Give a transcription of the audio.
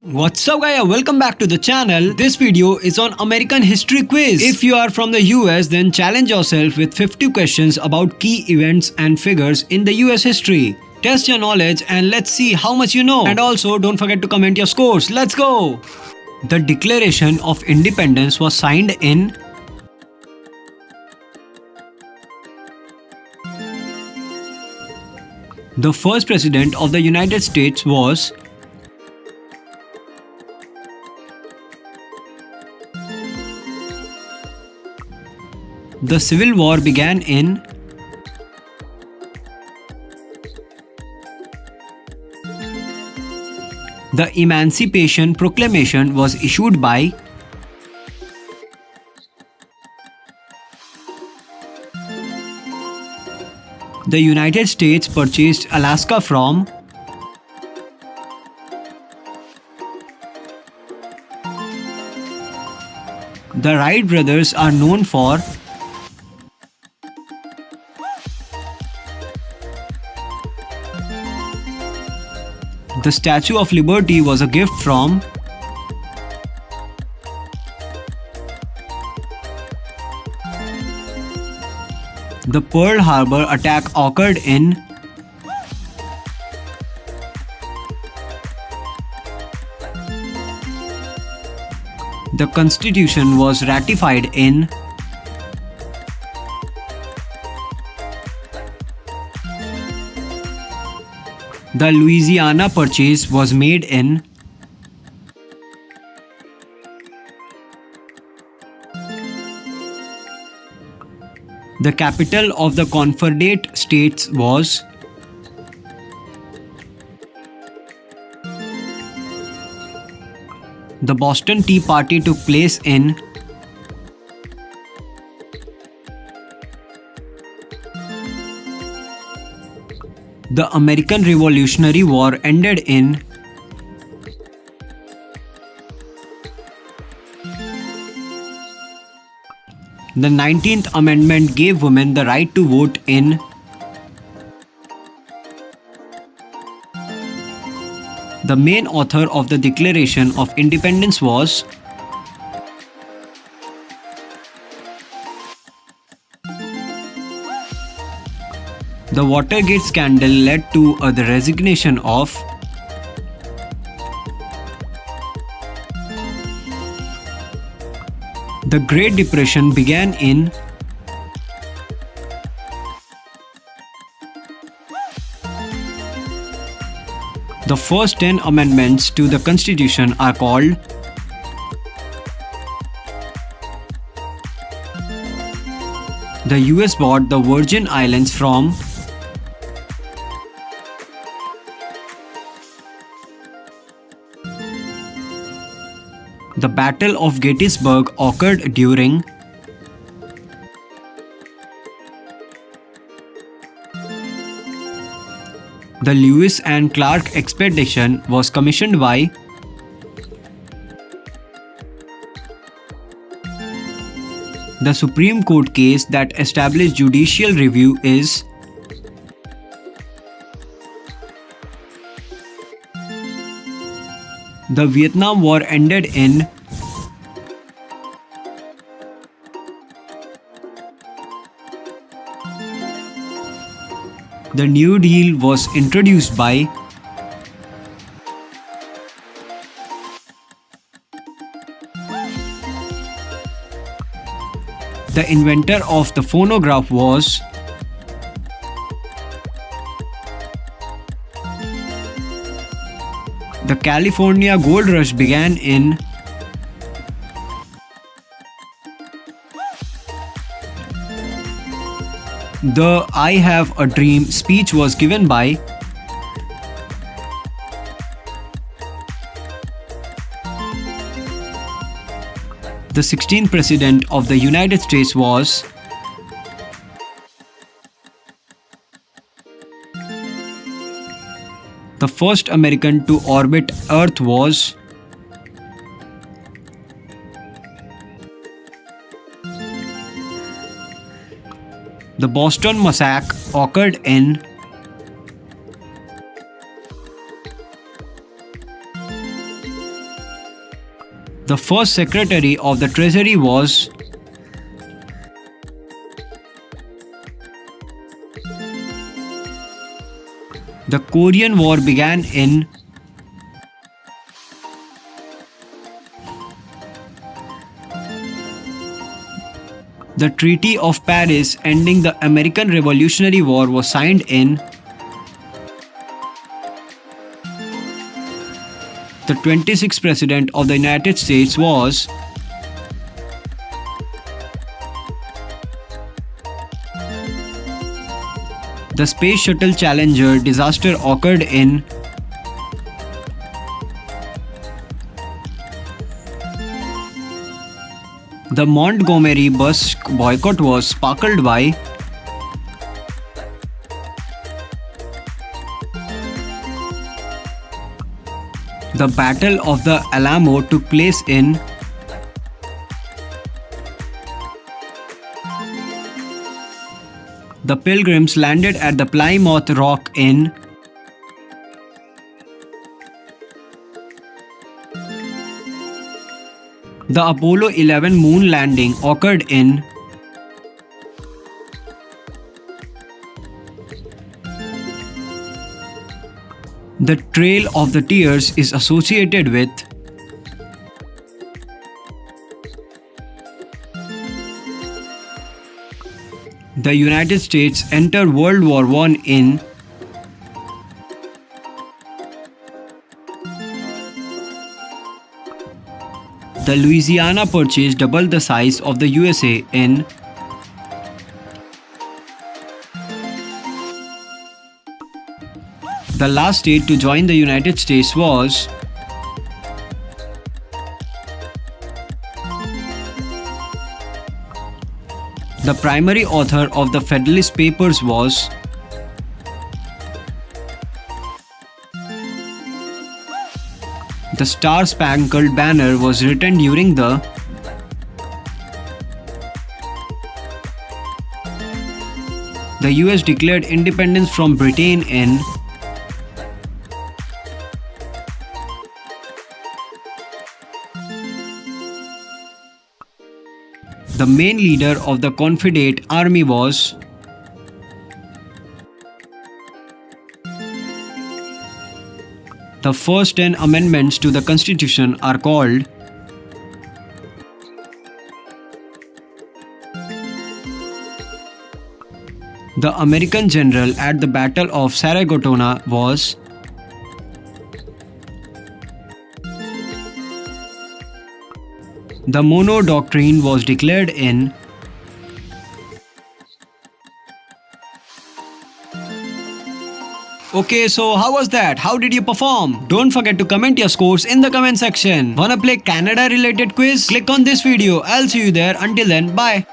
What's up guys, welcome back to the channel. This video is on American history quiz. If you are from the US, then challenge yourself with 50 questions about key events and figures in the US history. Test your knowledge and let's see how much you know. And also don't forget to comment your scores. Let's go! The Declaration of Independence was signed in the first president of the United States was the Civil War began in the Emancipation Proclamation was issued by the United States purchased Alaska from the Wright brothers are known for the Statue of Liberty was a gift from the Pearl Harbor attack occurred in the Constitution was ratified in the Louisiana Purchase was made in the capital of the Confederate States was the Boston Tea Party took place in the American Revolutionary War ended in the 19th Amendment gave women the right to vote in the main author of the Declaration of Independence was the Watergate scandal led to the resignation of the Great Depression began in the first 10 amendments to the Constitution are called the US bought the Virgin Islands from the Battle of Gettysburg occurred during the Lewis and Clark expedition was commissioned by the Supreme Court case that established judicial review is the Vietnam War ended in the New Deal was introduced by the inventor of the phonograph was the California Gold Rush began in the I Have a Dream speech was given by the 16th President of the United States was the first American to orbit Earth was the Boston Massacre occurred in The first Secretary of the Treasury was the Korean War began in the Treaty of Paris ending the American Revolutionary War was signed in the 26th President of the United States was the Space Shuttle Challenger disaster occurred in the Montgomery bus boycott was sparkled by the Battle of the Alamo took place in the Pilgrims landed at the Plymouth Rock in the Apollo 11 moon landing occurred in the Trail of the Tears is associated with the United States entered World War I in the Louisiana Purchase doubled the size of the USA in the last state to join the United States was the primary author of the Federalist Papers was the Star Spangled Banner was written during the US declared independence from Britain in the main leader of the Confederate Army was the first 10 amendments to the Constitution are called the American general at the Battle of Saratoga was the Monroe Doctrine was declared in Okay, so how was that? How did you perform? Don't forget to comment your scores in the comment section. Wanna play Canada related quiz? Click on this video. I'll see you there. Until then, bye.